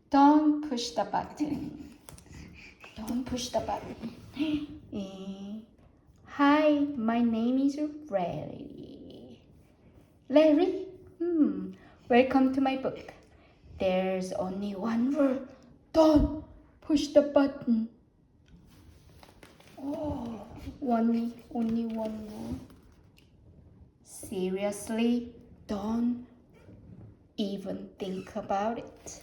Don't push the button. Don't push the button. Hi, my name is Larry. Larry? Welcome to my book. There's only one rule. Don't push the button. Oh, only one rule. Seriously, don't even think about it.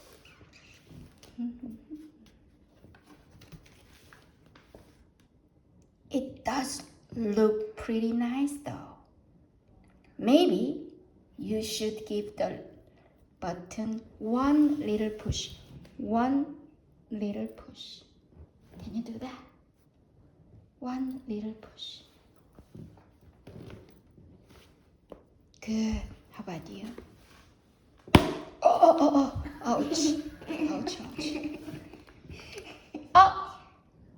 It does look pretty nice though. Maybe you should give the button one little push. One little push. Can you do that? One little push. Good. How about you? Oh. Ouch. Ouch.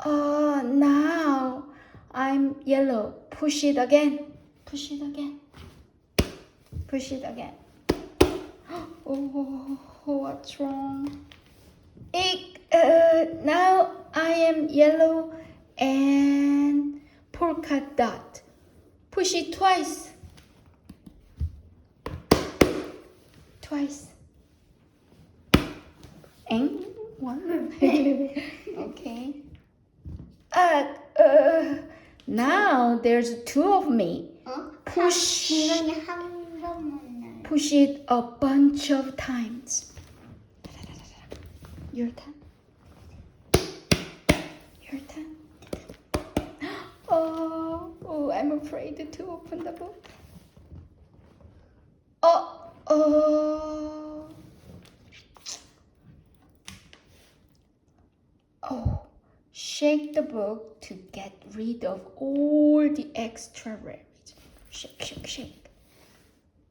Oh, now I'm yellow. Push it again. Push it again. Push it again. Oh, what's wrong? Now I am yellow and polka dot. Push it twice. Twice. And one. Okay. Now there's two of me. Push it a bunch of times. Your turn. Your turn. Oh, I'm afraid to open the book. Shake the book to get rid of all the extra rabbits. Shake, shake, shake.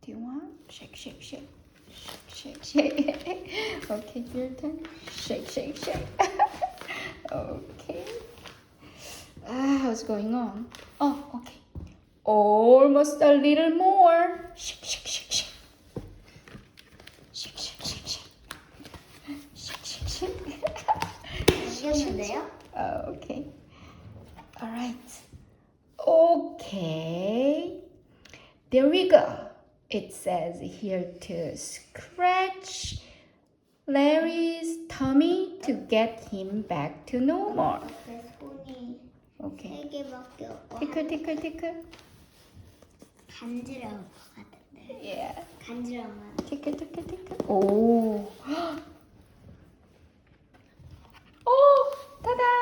Do you want? Shake, shake, shake. Shake, shake, shake. Okay, your turn. Shake, shake, shake. Okay. What's going on? Oh, okay. Almost a little more. Shake, shake, shake, shake. Shake, shake, shake, shake. Shake, shake, shake. Okay. All right. Okay. There we go. It says here to scratch Larry's tummy to get him back to normal. Okay. Tickle, tickle, tickle. 간지러울 것 같은데. Yeah. 간지러우면. Tickle, tickle, tickle. Oh. Oh, ta-da!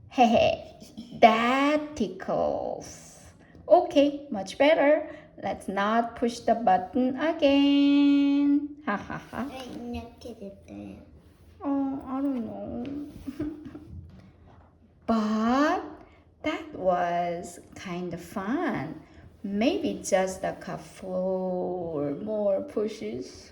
Hey, that tickles. Okay, much better. Let's not push the button again. Ha ha ha. 왜 이렇게 됐어요? Oh, I don't know. But that was kind of fun. Maybe just a couple more pushes.